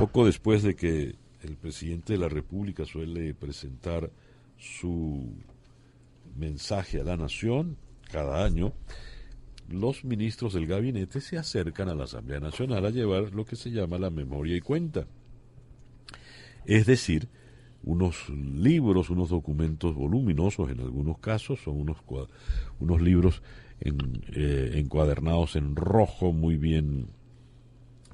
poco después de que el presidente de la República suele presentar su mensaje a la nación cada año, los ministros del gabinete se acercan a la Asamblea Nacional a llevar lo que se llama la memoria y cuenta. Es decir, unos libros, unos documentos voluminosos en algunos casos, son unos libros encuadernados en rojo, muy bien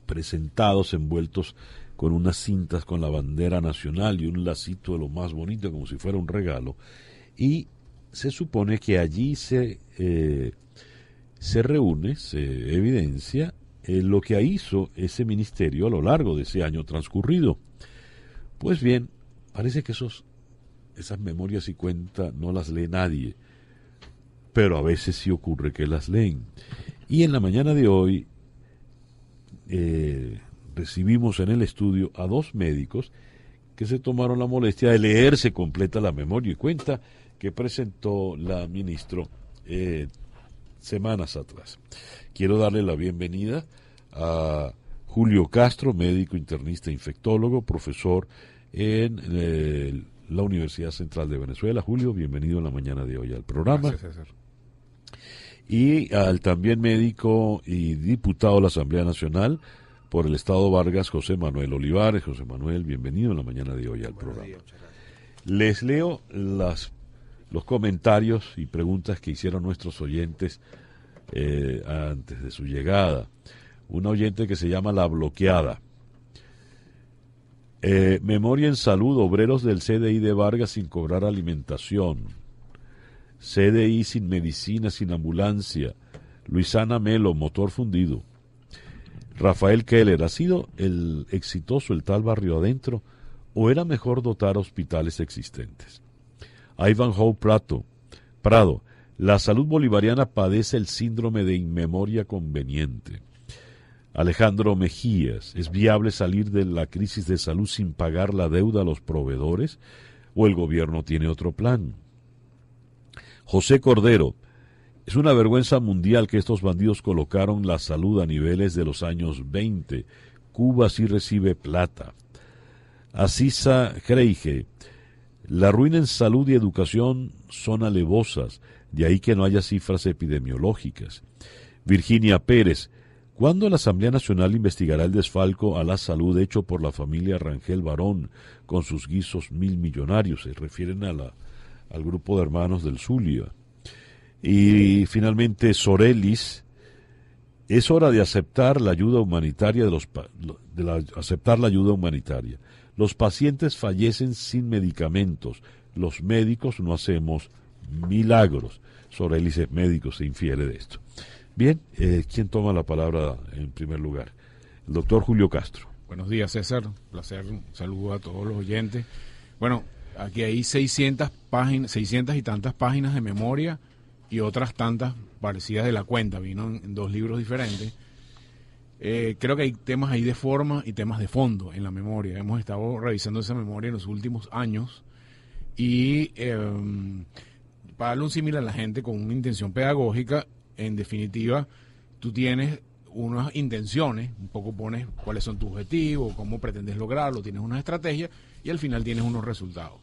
presentados, envueltos con unas cintas con la bandera nacional y un lacito de lo más bonito, como si fuera un regalo. Y se supone que allí se reúne, se evidencia lo que hizo ese ministerio a lo largo de ese año transcurrido. Pues bien, parece que esas memorias y cuentas no las lee nadie, pero a veces sí ocurre que las leen. Y en la mañana de hoy recibimos en el estudio a dos médicos que se tomaron la molestia de leerse completa la memoria y cuenta que presentó la ministra semanas atrás. Quiero darle la bienvenida a Julio Castro, médico internista infectólogo, profesor en la Universidad Central de Venezuela. Julio, bienvenido en la mañana de hoy al programa. Gracias, César. Y al también médico y diputado de la Asamblea Nacional por el Estado Vargas, José Manuel Olivares. José Manuel, bienvenido en la mañana de hoy al programa. Días, muchas gracias. Les leo los comentarios y preguntas que hicieron nuestros oyentes antes de su llegada. Un oyente que se llama La Bloqueada. Memoria en salud, obreros del CDI de Vargas sin cobrar alimentación. CDI sin medicina, sin ambulancia. Luisana Melo, motor fundido. Rafael Keller, ¿ha sido el exitoso el tal Barrio Adentro o era mejor dotar hospitales existentes? Ivanhoe Prado, la salud bolivariana padece el síndrome de inmemoria conveniente. Alejandro Mejías, ¿es viable salir de la crisis de salud sin pagar la deuda a los proveedores o el gobierno tiene otro plan? José Cordero, es una vergüenza mundial que estos bandidos colocaron la salud a niveles de los años 20. Cuba sí recibe plata. Asisa Creige, la ruina en salud y educación son alevosas, de ahí que no haya cifras epidemiológicas. Virginia Pérez, ¿cuándo la Asamblea Nacional investigará el desfalco a la salud hecho por la familia Rangel Barón con sus guisos millonarios? Se refieren al grupo de hermanos del Zulia. Y finalmente Sorelis, es hora de aceptar la ayuda humanitaria aceptar la ayuda humanitaria. Los pacientes fallecen sin medicamentos, los médicos no hacemos milagros. Sorelis es médico, se infiere de esto. Bien, ¿quién toma la palabra en primer lugar? El doctor Julio Castro. Buenos días, César. Un placer. Un saludo a todos los oyentes. Bueno, aquí hay 600 y tantas páginas de memoria y otras tantas parecidas de la cuenta. Vino en dos libros diferentes. Creo que hay temas ahí de forma y temas de fondo en la memoria. Hemos estado revisando esa memoria en los últimos años y para darle un símil a la gente con una intención pedagógica, en definitiva, tú tienes unas intenciones, un poco pones cuáles son tus objetivos, cómo pretendes lograrlo, tienes una estrategia y al final tienes unos resultados.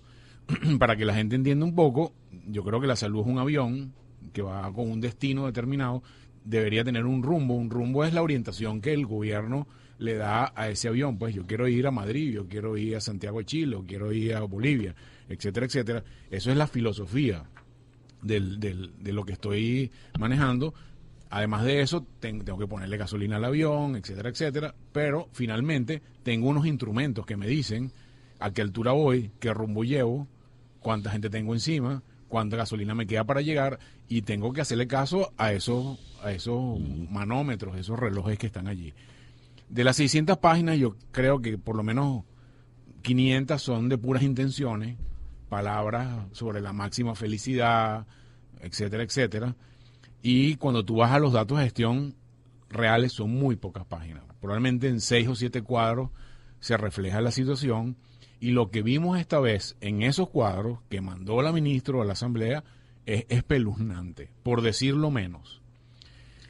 Para que la gente entienda un poco, yo creo que la salud es un avión que va con un destino determinado, debería tener un rumbo. Un rumbo es la orientación que el gobierno le da a ese avión. Pues yo quiero ir a Madrid, yo quiero ir a Santiago de Chile, o quiero ir a Bolivia, etcétera, etcétera. Eso es la filosofía de lo que estoy manejando. Además de eso, tengo que ponerle gasolina al avión, etcétera, etcétera. Pero finalmente tengo unos instrumentos que me dicen a qué altura voy, qué rumbo llevo, cuánta gente tengo encima, cuánta gasolina me queda para llegar, y tengo que hacerle caso a esos manómetros, esos relojes que están allí. De las 600 páginas, yo creo que por lo menos 500 son de puras intenciones, palabras sobre la máxima felicidad, etcétera, etcétera. Y cuando tú vas a los datos de gestión reales, son muy pocas páginas. Probablemente en 6 o 7 cuadros se refleja la situación. Y lo que vimos esta vez en esos cuadros que mandó la ministra a la Asamblea es espeluznante, por decirlo menos.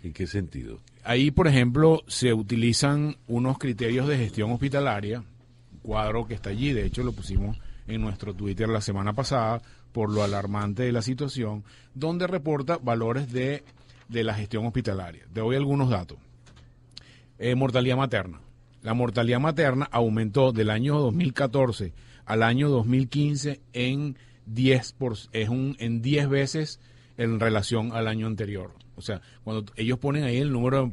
¿En qué sentido? Ahí, por ejemplo, se utilizan unos criterios de gestión hospitalaria, cuadro que está allí, de hecho lo pusimos en nuestro Twitter la semana pasada, por lo alarmante de la situación, donde reporta valores de la gestión hospitalaria. Te doy algunos datos. Mortalidad materna. La mortalidad materna aumentó del año 2014 al año 2015 en 10 veces en relación al año anterior. O sea, cuando ellos ponen ahí el número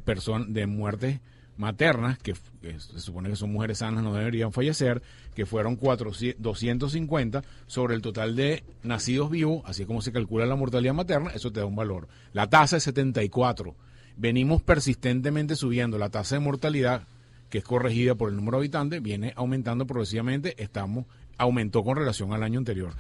de muertes maternas, que se supone que son mujeres sanas, no deberían fallecer, que fueron 250 sobre el total de nacidos vivos, así es como se calcula la mortalidad materna, eso te da un valor. La tasa es 74. Venimos persistentemente subiendo la tasa de mortalidad, que es corregida por el número de habitantes, viene aumentando progresivamente, aumentó con relación al año anterior.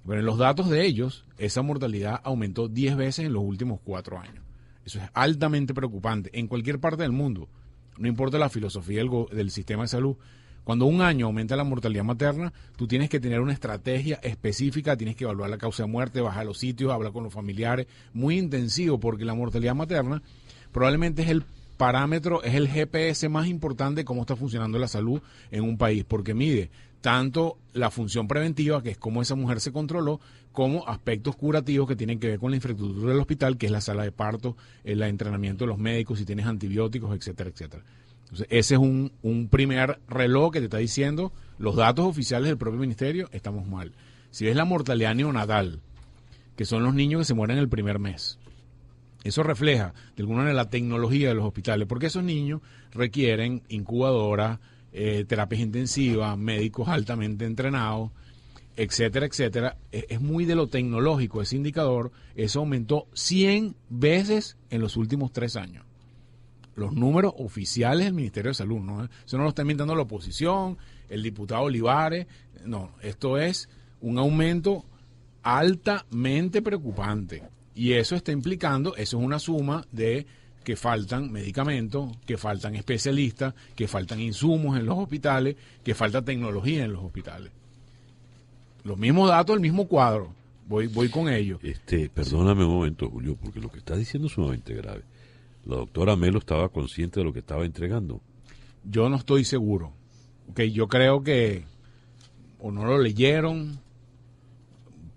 Pero en los datos de ellos, esa mortalidad aumentó 10 veces en los últimos 4 años. Eso es altamente preocupante en cualquier parte del mundo. No importa la filosofía del sistema de salud. Cuando un año aumenta la mortalidad materna, tú tienes que tener una estrategia específica, tienes que evaluar la causa de muerte, bajar a los sitios, hablar con los familiares, muy intensivo, porque la mortalidad materna probablemente es el parámetro, es el GPS más importante de cómo está funcionando la salud en un país, porque mide tanto la función preventiva, que es cómo esa mujer se controló, como aspectos curativos que tienen que ver con la infraestructura del hospital, que es la sala de parto, el entrenamiento de los médicos, si tienes antibióticos, etcétera, etcétera. Entonces, ese es un primer reloj que te está diciendo, los datos oficiales del propio ministerio, estamos mal. Si ves la mortalidad neonatal, que son los niños que se mueren el primer mes, eso refleja de alguna manera la tecnología de los hospitales, porque esos niños requieren incubadoras, terapias intensivas, médicos altamente entrenados, etcétera, etcétera. Es muy de lo tecnológico ese indicador. Eso aumentó 100 veces en los últimos 3 años. Los números oficiales del Ministerio de Salud, ¿no? Eso no lo está inventando la oposición, el diputado Olivares. No, esto es un aumento altamente preocupante. Y eso está implicando, eso es una suma de que faltan medicamentos, que faltan especialistas, que faltan insumos en los hospitales, que falta tecnología en los hospitales. Los mismos datos, el mismo cuadro. Voy con ellos. Perdóname un momento, Julio, porque lo que está diciendo es sumamente grave. La doctora Melo estaba consciente de lo que estaba entregando. Yo no estoy seguro. Yo creo que o no lo leyeron.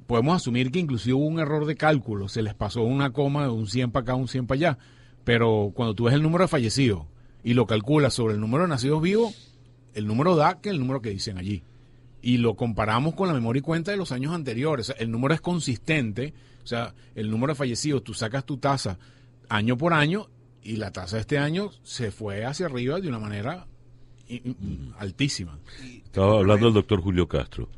Podemos asumir que inclusive hubo un error de cálculo. Se les pasó una coma de un 100 para acá, un 100 para allá. Pero cuando tú ves el número de fallecidos y lo calculas sobre el número de nacidos vivos, el número da que el número que dicen allí. Y lo comparamos con la memoria y cuenta de los años anteriores. O sea, el número es consistente. O sea, el número de fallecidos, tú sacas tu tasa año por año y la tasa de este año se fue hacia arriba de una manera altísima. Estaba hablando el doctor Julio Castro.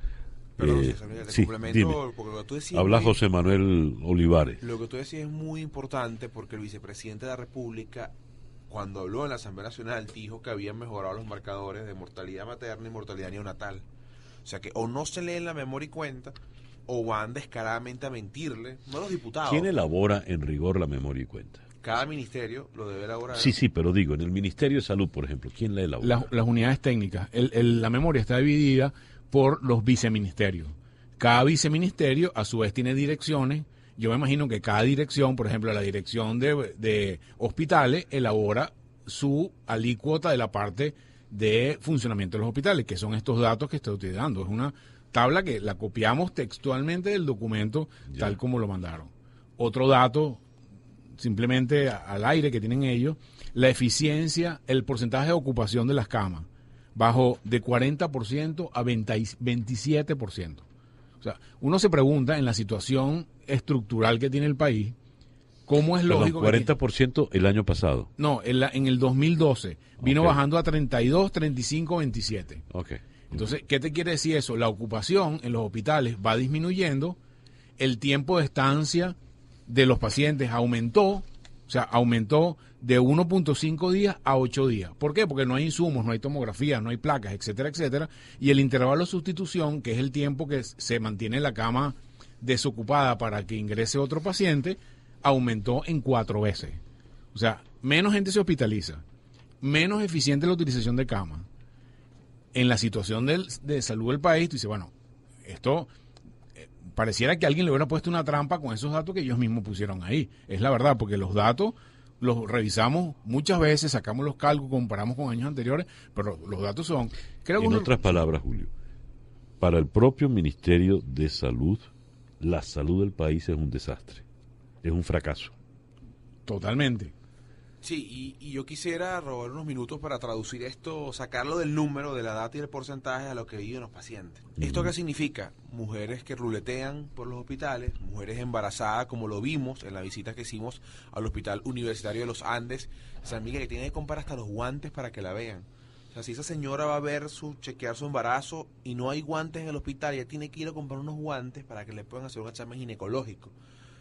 Perdón, Sí, complemento, dime. porque lo que tú decías Habla José Manuel Olivares. Lo que tú decías es muy importante porque el vicepresidente de la República, cuando habló en la Asamblea Nacional, dijo que habían mejorado los marcadores de mortalidad materna y mortalidad neonatal. O sea que o no se leen la memoria y cuenta o van descaradamente a mentirle, no los diputados. ¿Quién elabora en rigor la memoria y cuenta? Cada ministerio lo debe elaborar. Sí, pero digo, en el Ministerio de Salud, por ejemplo, ¿quién la elabora? Las unidades técnicas. La memoria está dividida por los viceministerios. Cada viceministerio a su vez tiene direcciones. Yo me imagino que cada dirección, por ejemplo, la dirección de hospitales elabora su alícuota de la parte de funcionamiento de los hospitales, que son estos datos que estoy dando. Es una tabla que la copiamos textualmente del documento tal como lo mandaron. Otro dato, simplemente al aire que tienen ellos, la eficiencia, el porcentaje de ocupación de las camas bajó de 40% a 27%. O sea, uno se pregunta en la situación estructural que tiene el país, ¿cómo es lógico? 40% el año pasado. No, en el 2012 vino bajando a 32, 35, 27. Okay. Entonces, ¿qué te quiere decir eso? La ocupación en los hospitales va disminuyendo, el tiempo de estancia de los pacientes aumentó de 1.5 días a 8 días. ¿Por qué? Porque no hay insumos, no hay tomografías, no hay placas, etcétera, etcétera. Y el intervalo de sustitución, que es el tiempo que se mantiene la cama desocupada para que ingrese otro paciente, aumentó en 4 veces. O sea, menos gente se hospitaliza, menos eficiente la utilización de camas. En la situación de salud del país, tú dices, bueno, esto pareciera que alguien le hubiera puesto una trampa con esos datos que ellos mismos pusieron ahí. Es la verdad, porque los datos los revisamos muchas veces, sacamos los cálculos, comparamos con años anteriores, pero los datos son... Creo que en otras palabras, Julio, para el propio Ministerio de Salud, la salud del país es un desastre, es un fracaso. Totalmente. Sí, y yo quisiera robar unos minutos para traducir esto, sacarlo del número, de la data y del porcentaje a lo que viven los pacientes. ¿Esto qué significa? Mujeres que ruletean por los hospitales, mujeres embarazadas, como lo vimos en la visita que hicimos al Hospital Universitario de los Andes, San Miguel, que tiene que comprar hasta los guantes para que la vean. O sea, si esa señora va a ver chequear su embarazo y no hay guantes en el hospital, ella tiene que ir a comprar unos guantes para que le puedan hacer un examen ginecológico.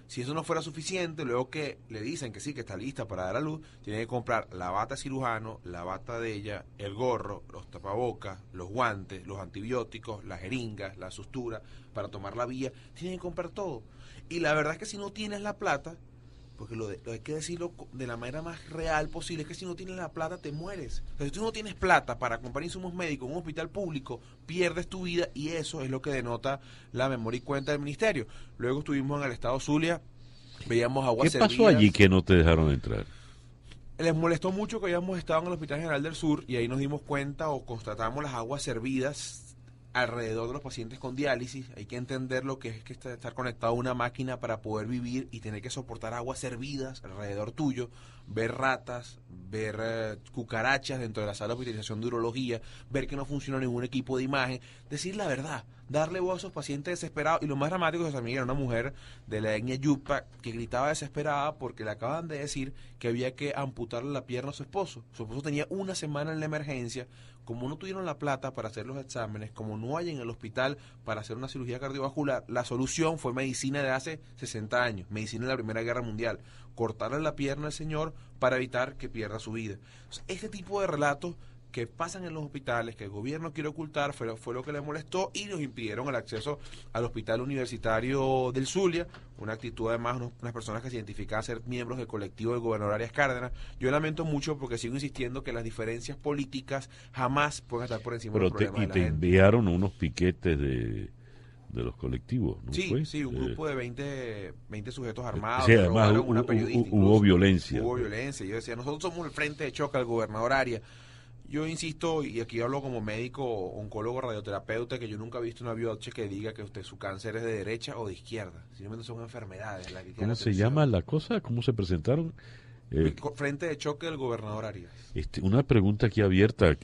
Si eso no fuera suficiente, luego que le dicen que sí, que está lista para dar a luz, tiene que comprar la bata de cirujano, la bata de ella, el gorro, los tapabocas, los guantes, los antibióticos, las jeringas, la sutura, para tomar la vía. Tiene que comprar todo. Y la verdad es que si no tienes la plata, porque lo hay que decirlo de la manera más real posible, es que si no tienes la plata te mueres. O sea, si tú no tienes plata para comprar insumos médicos en un hospital público, pierdes tu vida, y eso es lo que denota la memoria y cuenta del ministerio. Luego estuvimos en el estado Zulia, veíamos aguas servidas. ¿Qué pasó allí que no te dejaron entrar? Les molestó mucho que habíamos estado en el Hospital General del Sur y ahí nos dimos cuenta o constatamos las aguas servidas alrededor de los pacientes con diálisis. Hay que entender lo que es que estar conectado a una máquina para poder vivir y tener que soportar aguas servidas alrededor tuyo, ver ratas, ver cucarachas dentro de la sala de hospitalización de urología, ver que no funciona ningún equipo de imagen, decir la verdad, darle voz a esos pacientes desesperados. Y lo más dramático de San Miguel era una mujer de la etnia Yupa que gritaba desesperada porque le acaban de decir que había que amputarle la pierna a su esposo. Su esposo tenía una semana en la emergencia. Como no tuvieron la plata para hacer los exámenes, como no hay en el hospital para hacer una cirugía cardiovascular, la solución fue medicina de hace 60 años, medicina de la Primera Guerra Mundial, cortarle la pierna al señor para evitar que pierda su vida. Este tipo de relatos que pasan en los hospitales, que el gobierno quiere ocultar, fue lo que le molestó y nos impidieron el acceso al Hospital Universitario del Zulia, una actitud además, unas personas que se identificaban ser miembros del colectivo del gobernador Arias Cárdenas. Yo lamento mucho porque sigo insistiendo que las diferencias políticas jamás pueden estar por encima de los problemas de la gente. Enviaron unos piquetes de los colectivos, ¿no sí, fue? Sí, un grupo de 20 sujetos armados. Sí, además hubo violencia. Hubo violencia. Yo decía, nosotros somos el frente de choque al gobernador Arias. Yo insisto, y aquí hablo como médico, oncólogo, radioterapeuta, que yo nunca he visto una biopsia que diga que su cáncer es de derecha o de izquierda. Simplemente son enfermedades. ¿Cómo se llama la cosa? ¿Cómo se presentaron? Frente de choque del gobernador Arias. Una pregunta aquí abierta,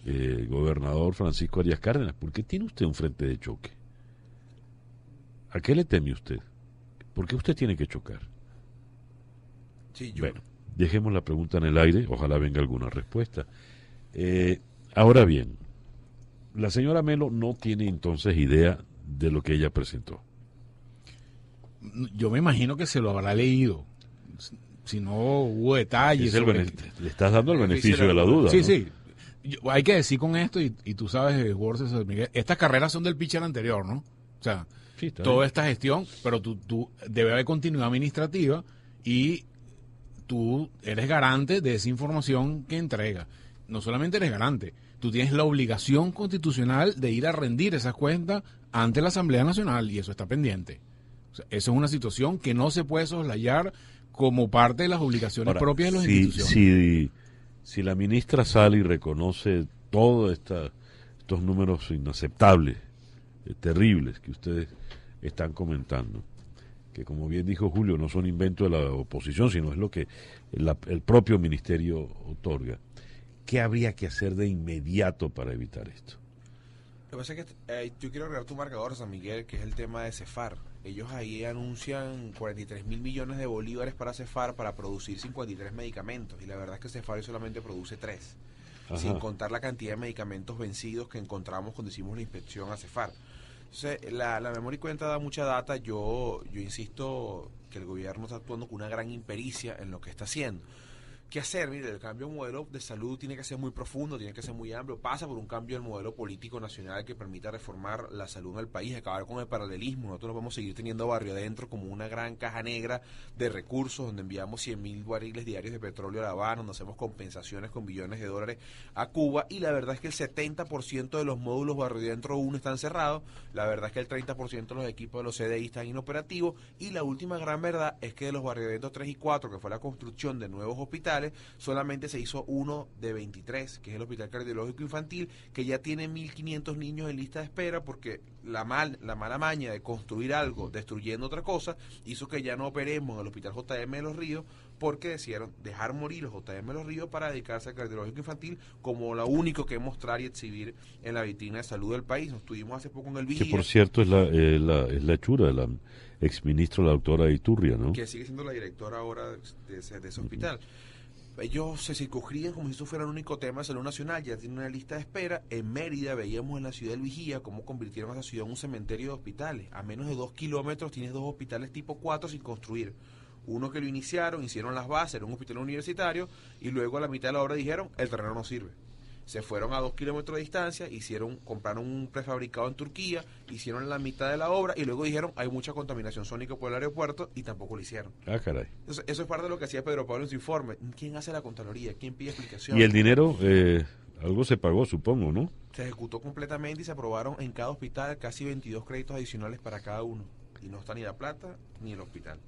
gobernador Francisco Arias Cárdenas. ¿Por qué tiene usted un frente de choque? ¿A qué le teme usted? ¿Por qué usted tiene que chocar? Sí, yo. Bueno, dejemos la pregunta en el aire, ojalá venga alguna respuesta. Ahora bien, la señora Melo no tiene entonces idea de lo que ella presentó. Yo me imagino que se lo habrá leído. Si no hubo detalles. Le estás dando el beneficio de la duda. Sí, ¿no? sí. Hay que decir con esto, y tú sabes, Jorge, Miguel, estas carreras son del pitcher anterior, ¿no? O sea, sí, toda esta gestión, pero tú debe haber continuidad administrativa y tú eres garante de esa información que entrega. No solamente eres garante, tú tienes la obligación constitucional de ir a rendir esas cuentas ante la Asamblea Nacional y eso está pendiente. O sea, eso es una situación que no se puede soslayar como parte de las obligaciones propias de las instituciones. Si la ministra sale y reconoce todos estos números inaceptables, terribles que ustedes están comentando, que como bien dijo Julio, no son inventos de la oposición, sino es lo que el propio ministerio otorga. ¿Qué habría que hacer de inmediato para evitar esto? Lo que pasa es que yo quiero agregar tu marcador, San Miguel, que es el tema de CEFAR. Ellos ahí anuncian 43.000 millones de bolívares para CEFAR para producir 53 medicamentos. Y la verdad es que CEFAR solamente produce 3. Ajá. Sin contar la cantidad de medicamentos vencidos que encontramos cuando hicimos la inspección a CEFAR. Entonces, la memoria y cuenta da mucha data. Yo insisto que el gobierno está actuando con una gran impericia en lo que está haciendo. ¿Qué hacer? Mire, el cambio de modelo de salud tiene que ser muy profundo, tiene que ser muy amplio, pasa por un cambio del modelo político nacional que permita reformar la salud en el país, acabar con el paralelismo. Nosotros no podemos seguir teniendo barrio adentro como una gran caja negra de recursos donde enviamos 100.000 barriles diarios de petróleo a La Habana, donde hacemos compensaciones con billones de dólares a Cuba, y la verdad es que el 70% de los módulos barrio adentro 1 están cerrados, la verdad es que el 30% de los equipos de los CDI están inoperativos, y la última gran verdad es que de los barrio adentro 3 y 4, que fue la construcción de nuevos hospitales, hospitales, solamente se hizo uno de 23, que es el Hospital Cardiológico Infantil, que ya tiene 1.500 niños en lista de espera, porque la mala maña de construir algo destruyendo otra cosa hizo que ya no operemos en el Hospital JM de Los Ríos, porque decidieron dejar morir los JM de Los Ríos para dedicarse al cardiológico infantil como lo único que mostrar y exhibir en la vitrina de salud del país. Nos estuvimos hace poco en el Vigía. Que por cierto es la hechura de la exministra, la doctora Iturria, ¿no? Que sigue siendo la directora ahora de ese hospital. Ellos se circunscriben como si eso fuera el único tema de salud nacional, ya tienen una lista de espera. En Mérida veíamos en la ciudad del Vigía cómo convirtieron a esa ciudad en un cementerio de hospitales. A menos de 2 kilómetros tienes 2 hospitales tipo 4 sin construir. Uno que lo iniciaron, hicieron las bases, era un hospital universitario, y luego a la mitad de la obra dijeron, el terreno no sirve. Se fueron a 2 kilómetros de distancia, compraron un prefabricado en Turquía, hicieron la mitad de la obra y luego dijeron hay mucha contaminación sónica por el aeropuerto y tampoco lo hicieron. Ah, caray. Entonces, eso es parte de lo que hacía Pedro Pablo en su informe. ¿Quién hace la Contraloría? ¿Quién pide explicación? Y el dinero, algo se pagó, supongo, ¿no? Se ejecutó completamente y se aprobaron en cada hospital casi 22 créditos adicionales para cada uno. Y no está ni la plata ni el hospital.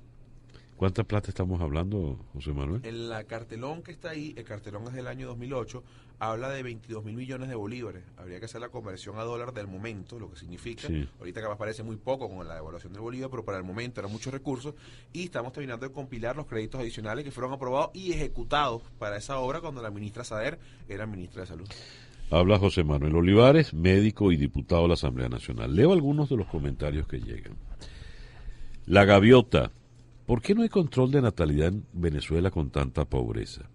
¿Cuánta plata estamos hablando, José Manuel? En la cartelón que está ahí, el cartelón es del año 2008, habla de 22.000 millones de bolívares. Habría que hacer la conversión a dólar del momento, lo que significa. Sí. Ahorita capaz parece muy poco con la devaluación del bolívar, pero para el momento eran muchos recursos. Y estamos terminando de compilar los créditos adicionales que fueron aprobados y ejecutados para esa obra cuando la ministra Sader era ministra de Salud. Habla José Manuel Olivares, médico y diputado de la Asamblea Nacional. Leo algunos de los comentarios que llegan. La Gaviota. ¿Por qué no hay control de natalidad en Venezuela con tanta pobreza?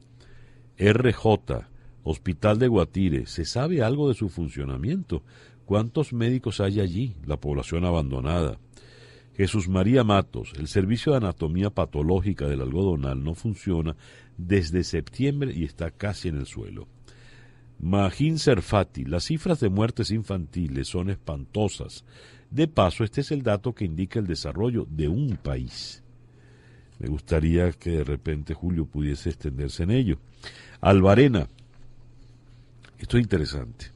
RJ, Hospital de Guatire, ¿se sabe algo de su funcionamiento? ¿Cuántos médicos hay allí? La población abandonada. Jesús María Matos, el servicio de anatomía patológica del algodonal no funciona desde septiembre y está casi en el suelo. Magín Serfati, las cifras de muertes infantiles son espantosas. De paso, este es el dato que indica el desarrollo de un país. Me gustaría que de repente Julio pudiese extenderse en ello. Alvarena, esto es interesante.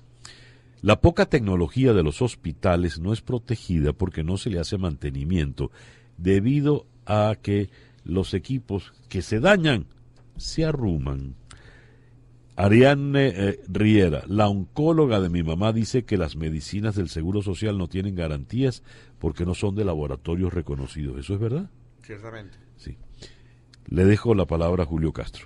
La poca tecnología de los hospitales no es protegida porque no se le hace mantenimiento debido a que los equipos que se dañan se arruman. Ariadne Riera, la oncóloga de mi mamá, dice que las medicinas del Seguro Social no tienen garantías porque no son de laboratorios reconocidos. ¿Eso es verdad? Ciertamente. Sí. Le dejo la palabra a Julio Castro.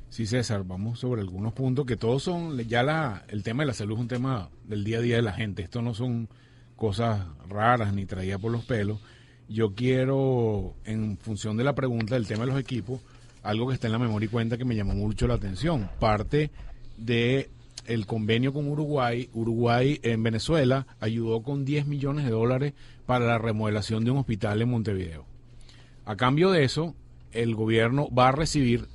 Sí, César, vamos sobre algunos puntos que todos son, el tema de la salud es un tema del día a día de la gente. Esto no son cosas raras ni traídas por los pelos. Yo quiero, en función de la pregunta del tema de los equipos, algo que está en la memoria y cuenta que me llamó mucho la atención. Parte de el convenio con Uruguay. Uruguay en Venezuela ayudó con $10 millones para la remodelación de un hospital en Montevideo. A cambio de eso, el gobierno va a recibir,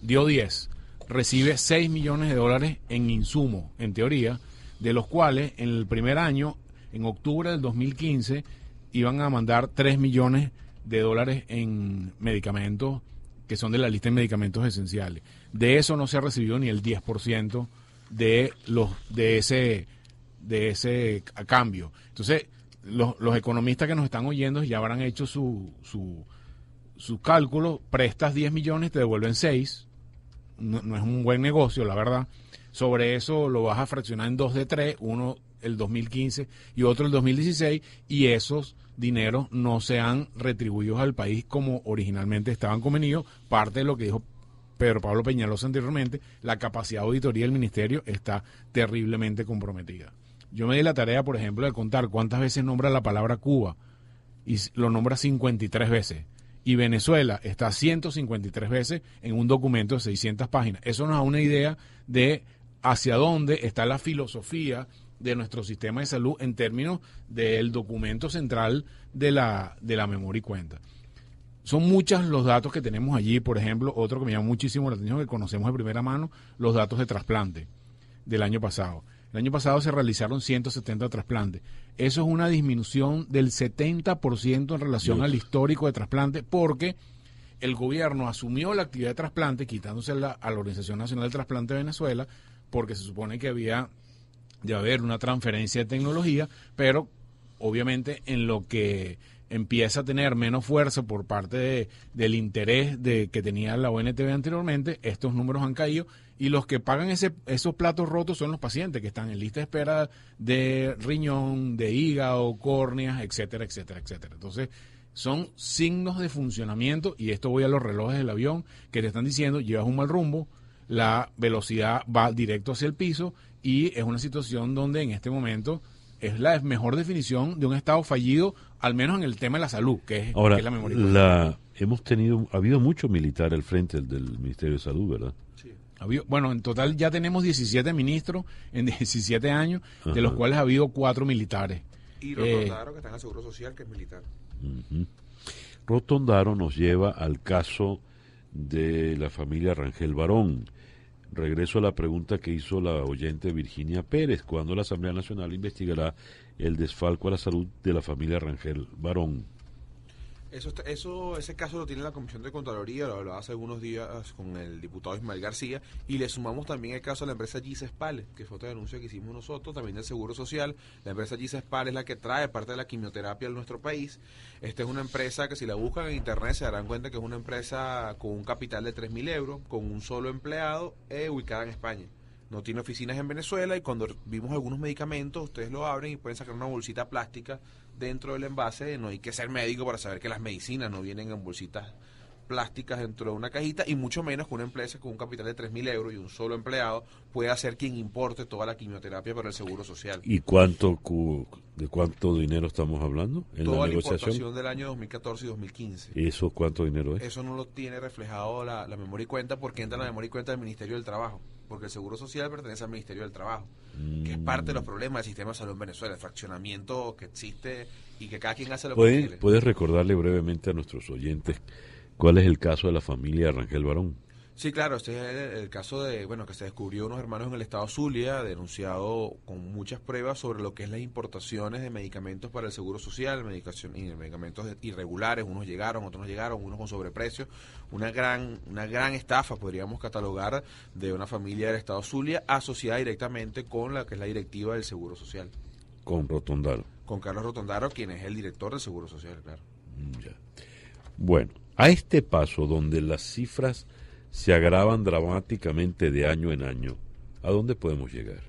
recibe $6 millones en insumos, en teoría, de los cuales en el primer año, en octubre del 2015, iban a mandar $3 millones en medicamentos que son de la lista de medicamentos esenciales. De eso no se ha recibido ni el 10% de ese cambio. Entonces, los economistas que nos están oyendo ya habrán hecho su cálculo, prestas 10 millones, te devuelven 6, no es un buen negocio, la verdad. Sobre eso lo vas a fraccionar en 2 de 3, uno el 2015 y otro el 2016, y esos dineros no se han retribuido al país como originalmente estaban convenidos. Parte de lo que dijo Pedro Pablo Peñalosa anteriormente, la capacidad de auditoría del ministerio está terriblemente comprometida. Yo me di la tarea, por ejemplo, de contar cuántas veces nombra la palabra Cuba, y lo nombra 53 veces. Y Venezuela está 153 veces en un documento de 600 páginas. Eso nos da una idea de hacia dónde está la filosofía de nuestro sistema de salud en términos del documento central de la memoria y cuenta. Son muchos los datos que tenemos allí. Por ejemplo, otro que me llama muchísimo la atención, que conocemos de primera mano, los datos de trasplante del año pasado. El año pasado se realizaron 170 trasplantes. Eso es una disminución del 70% en relación al histórico de trasplante, porque el gobierno asumió la actividad de trasplante, quitándosela a la Organización Nacional del Trasplante de Venezuela, porque se supone que de haber una transferencia de tecnología, pero obviamente en lo que empieza a tener menos fuerza por parte del interés que tenía la ONTV anteriormente, estos números han caído y los que pagan esos platos rotos son los pacientes que están en lista de espera de riñón, de hígado, córneas, etcétera, etcétera, etcétera. Entonces, son signos de funcionamiento y esto voy a los relojes del avión que te están diciendo, llevas un mal rumbo, la velocidad va directo hacia el piso y es una situación donde en este momento es la mejor definición de un estado fallido, al menos en el tema de la salud, que es la memoria. Ha habido muchos militares al frente del Ministerio de Salud, ¿verdad? Sí. Bueno, en total ya tenemos 17 ministros en 17 años, de los cuales ha habido 4 militares. Y Rotondaro, que está en el Seguro Social, que es militar. Rotondaro nos lleva al caso de la familia Rangel Barón. Regreso a la pregunta que hizo la oyente Virginia Pérez, ¿cuándo la Asamblea Nacional investigará el desfalco a la salud de la familia Rangel Barón? Ese caso lo tiene la Comisión de Contraloría, lo hablaba hace algunos días con el diputado Ismael García, y le sumamos también el caso de la empresa Gisespal, que fue otra denuncia que hicimos nosotros, también del Seguro Social. La empresa Gisespal es la que trae parte de la quimioterapia en nuestro país. Esta es una empresa que si la buscan en internet se darán cuenta que es una empresa con un capital de 3.000 euros, con un solo empleado, ubicada en España. No tiene oficinas en Venezuela y cuando vimos algunos medicamentos, ustedes lo abren y pueden sacar una bolsita plástica dentro del envase. No hay que ser médico para saber que las medicinas no vienen en bolsitas plásticas dentro de una cajita, y mucho menos que una empresa con un capital de 3.000 euros y un solo empleado pueda ser quien importe toda la quimioterapia para el Seguro Social. ¿Y de cuánto dinero estamos hablando en toda la negociación? Importación del año 2014 y 2015. ¿Eso cuánto dinero es? Eso no lo tiene reflejado la memoria y cuenta, porque entra en la memoria y cuenta del Ministerio del Trabajo, porque el Seguro Social pertenece al Ministerio del Trabajo, que es parte de los problemas del sistema de salud en Venezuela, el fraccionamiento que existe y que cada quien hace lo que quiere. ¿Puedes recordarle brevemente a nuestros oyentes cuál es el caso de la familia Rangel Barón? Sí, claro, este es el caso de, que se descubrió unos hermanos en el estado Zulia, denunciado con muchas pruebas sobre lo que es las importaciones de medicamentos para el Seguro Social, medicamentos irregulares, unos llegaron, otros no llegaron, unos con sobreprecio, una gran estafa, podríamos catalogar, de una familia del estado Zulia asociada directamente con la que es la directiva del Seguro Social. Con Rotondaro. Con Carlos Rotondaro, quien es el director del Seguro Social, claro. Ya. Bueno, a este paso donde las cifras se agravan dramáticamente de año en año, ¿a dónde podemos llegar?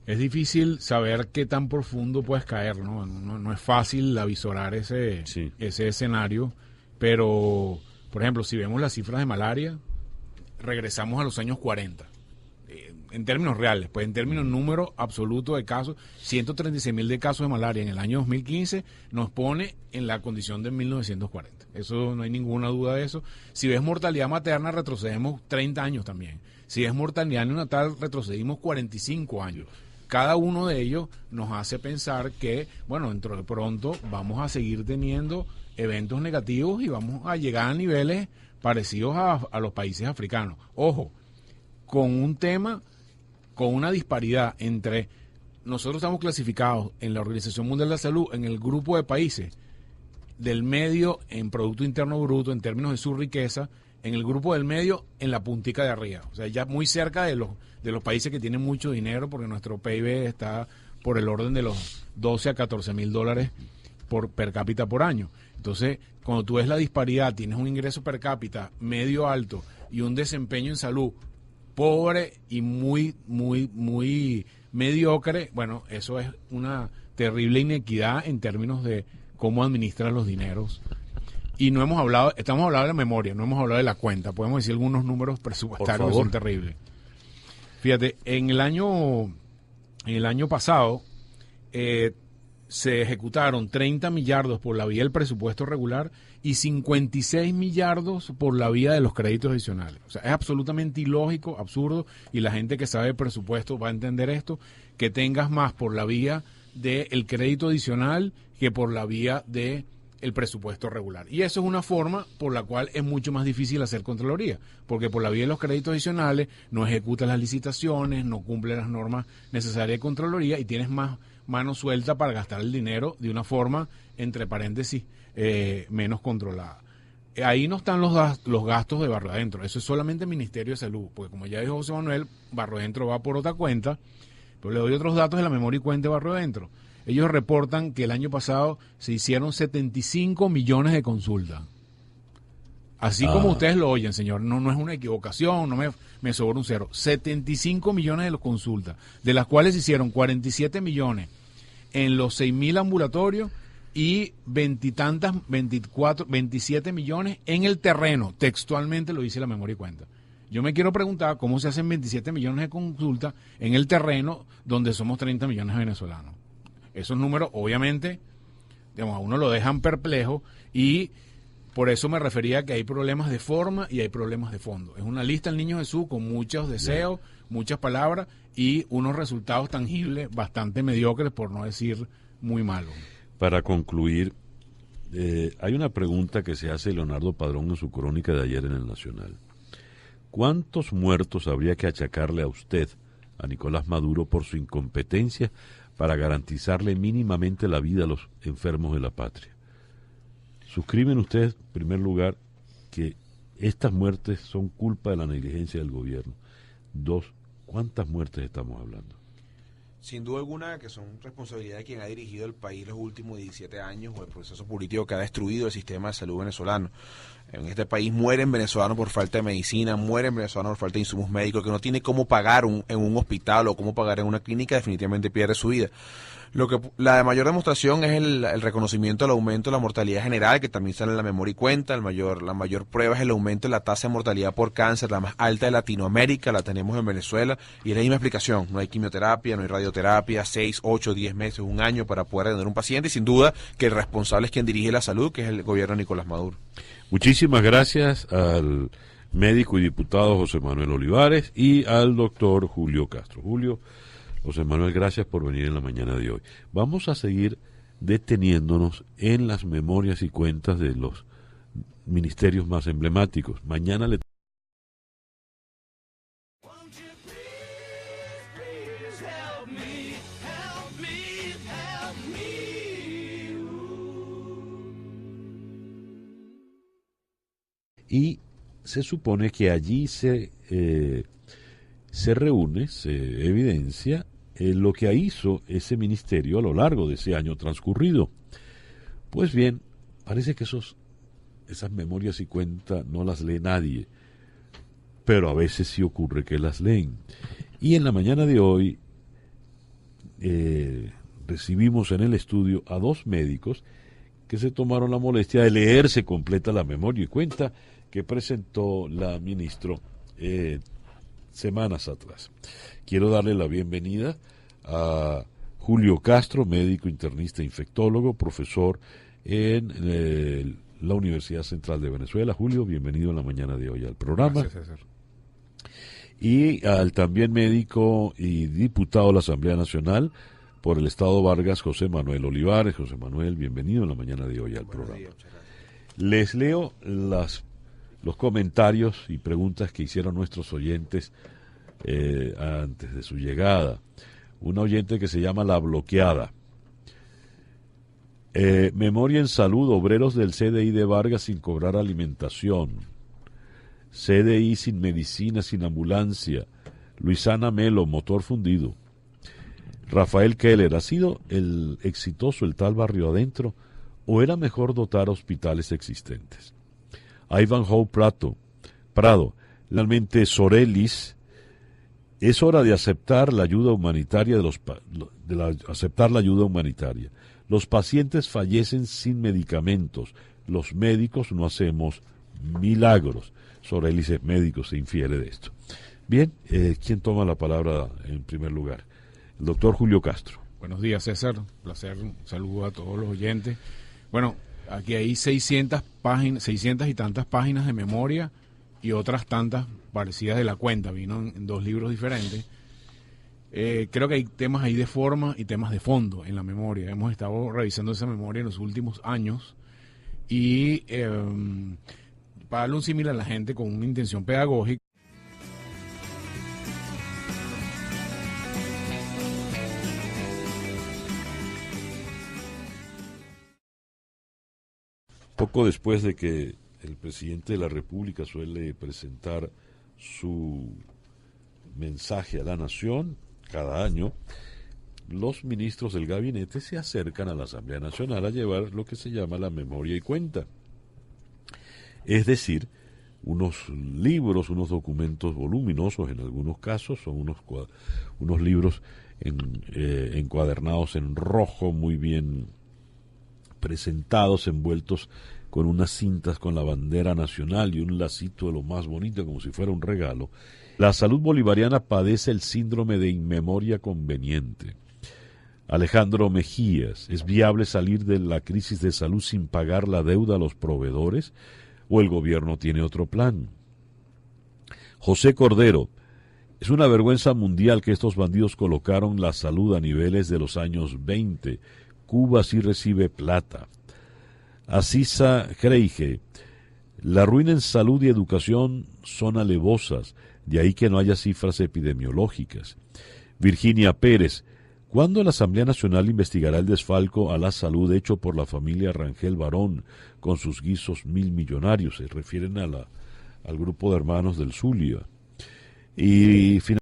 Es difícil saber qué tan profundo puedes caer, ¿no? No es fácil avisorar ese escenario, pero, por ejemplo, si vemos las cifras de malaria, regresamos a los años 40. En términos reales, pues en términos número absoluto de casos, 136.000 de casos de malaria en el año 2015 nos pone en la condición de 1940. Eso no hay ninguna duda de eso. Si ves mortalidad materna, retrocedemos 30 años también. Si ves mortalidad neonatal, retrocedimos 45 años. Cada uno de ellos nos hace pensar que, dentro de pronto vamos a seguir teniendo eventos negativos y vamos a llegar a niveles parecidos a los países africanos. Ojo, con un tema, con una disparidad entre, nosotros estamos clasificados en la Organización Mundial de la Salud en el grupo de países del medio en Producto Interno Bruto, en términos de su riqueza, en el grupo del medio en la puntica de arriba, o sea, ya muy cerca de los países que tienen mucho dinero, porque nuestro PIB está por el orden de los 12 a 14 mil dólares per cápita por año. Entonces, cuando tú ves la disparidad, tienes un ingreso per cápita medio alto y un desempeño en salud pobre y muy, muy, muy mediocre, eso es una terrible inequidad en términos de cómo administran los dineros. Y estamos hablando de la memoria, no hemos hablado de la cuenta. Podemos decir algunos números presupuestarios que son terribles. Fíjate, en el año pasado se ejecutaron 30 millardos por la vía del presupuesto regular y 56 millardos por la vía de los créditos adicionales. O sea, es absolutamente ilógico, absurdo, y la gente que sabe de presupuesto va a entender esto, que tengas más por la vía del crédito adicional que por la vía de el presupuesto regular. Y eso es una forma por la cual es mucho más difícil hacer Contraloría, porque por la vía de los créditos adicionales no ejecutas las licitaciones, no cumple las normas necesarias de Contraloría y tienes más mano suelta para gastar el dinero de una forma, entre paréntesis, menos controlada. Ahí no están los gastos de Barrio Adentro, eso es solamente Ministerio de Salud, porque como ya dijo José Manuel, Barrio Adentro va por otra cuenta, pero le doy otros datos de la memoria y cuenta de Barrio Adentro. ellos reportan que el año pasado se hicieron 75 millones de consultas. Así como ustedes lo oyen, señor, no es una equivocación, no me sobra un cero. 75 millones de consultas, de las cuales se hicieron 47 millones en los 6.000 ambulatorios y 27 millones en el terreno. Textualmente lo dice la memoria y cuenta. Yo me quiero preguntar cómo se hacen 27 millones de consultas en el terreno donde somos 30 millones de venezolanos. Esos números, obviamente, digamos, a uno lo dejan perplejo y por eso me refería a que hay problemas de forma y hay problemas de fondo. Es una lista del Niño Jesús con muchos deseos, muchas palabras y unos resultados tangibles bastante mediocres, por no decir muy malos. Para concluir, hay una pregunta que se hace Leonardo Padrón en su crónica de ayer en El Nacional. ¿Cuántos muertos habría que achacarle a usted, a Nicolás Maduro, por su incompetencia para garantizarle mínimamente la vida a los enfermos de la patria? Suscriben ustedes, en primer lugar, que estas muertes son culpa de la negligencia del gobierno. Dos, ¿cuántas muertes estamos hablando? Sin duda alguna que son responsabilidad de quien ha dirigido el país los últimos 17 años o el proceso político que ha destruido el sistema de salud venezolano. En este país mueren venezolanos por falta de medicina, mueren venezolanos por falta de insumos médicos, que no tiene cómo pagar en un hospital o cómo pagar en una clínica, definitivamente pierde su vida. La mayor demostración es el reconocimiento del aumento de la mortalidad general, que también sale en la memoria y cuenta. La mayor prueba es el aumento de la tasa de mortalidad por cáncer, la más alta de Latinoamérica, la tenemos en Venezuela, y es la misma explicación. No hay quimioterapia, no hay radioterapia, 6, 8, 10 meses, un año para poder atender un paciente, y sin duda que el responsable es quien dirige la salud, que es el gobierno de Nicolás Maduro. Muchísimas gracias al médico y diputado José Manuel Olivares y al doctor Julio Castro. José Manuel, gracias por venir en la mañana de hoy. Vamos a seguir deteniéndonos en las memorias y cuentas de los ministerios más emblemáticos. Mañana le... Y se supone que allí se reúne, se evidencia lo que hizo ese ministerio a lo largo de ese año transcurrido. Pues bien, parece que esas memorias y cuentas no las lee nadie, pero a veces sí ocurre que las leen. Y en la mañana de hoy recibimos en el estudio a dos médicos que se tomaron la molestia de leerse completa la memoria y cuenta que presentó la ministra semanas atrás. Quiero darle la bienvenida a Julio Castro, médico internista infectólogo, profesor en la Universidad Central de Venezuela. Julio, bienvenido en la mañana de hoy al programa. Gracias, César. Y al también médico y diputado de la Asamblea Nacional por el Estado Vargas, José Manuel Olivares. José Manuel, bienvenido en la mañana de hoy al programa. Días, les leo los comentarios y preguntas que hicieron nuestros oyentes antes de su llegada. Un oyente que se llama La Bloqueada. Memoria en salud, obreros del CDI de Vargas sin cobrar alimentación. CDI sin medicina, sin ambulancia. Luisana Melo, motor fundido. Rafael Keller, ¿ha sido el exitoso el tal Barrio Adentro o era mejor dotar hospitales existentes? Ivanhoe Prado, realmente Sorelis, es hora de aceptar la ayuda humanitaria aceptar la ayuda humanitaria. Los pacientes fallecen sin medicamentos, los médicos no hacemos milagros. Sorelis es médico, se infiere de esto. Bien, ¿quién toma la palabra en primer lugar? El doctor Julio Castro. Buenos días, César. Placer, un saludo a todos los oyentes. Bueno, aquí hay 600 y tantas páginas de memoria y otras tantas parecidas de la cuenta. Vino en dos libros diferentes. Creo que hay temas ahí de forma y temas de fondo en la memoria. Hemos estado revisando esa memoria en los últimos años y para darle un símil a la gente con una intención pedagógica. Poco después de que el presidente de la República suele presentar su mensaje a la nación cada año, los ministros del gabinete se acercan a la Asamblea Nacional a llevar lo que se llama la memoria y cuenta. Es decir, unos libros, unos documentos voluminosos en algunos casos, son unos libros encuadernados en rojo, muy bien presentados, envueltos con unas cintas con la bandera nacional y un lacito de lo más bonito, como si fuera un regalo. La salud bolivariana padece el síndrome de inmemoria conveniente. Alejandro Mejías, ¿es viable salir de la crisis de salud sin pagar la deuda a los proveedores? ¿O el gobierno tiene otro plan? José Cordero, es una vergüenza mundial que estos bandidos colocaron la salud a niveles de los años 20. Cuba sí recibe plata. Asisa Creige, la ruina en salud y educación son alevosas, de ahí que no haya cifras epidemiológicas. Virginia Pérez, ¿cuándo la Asamblea Nacional investigará el desfalco a la salud hecho por la familia Rangel Barón con sus guisos millonarios? Se refieren al grupo de hermanos del Zulia. Y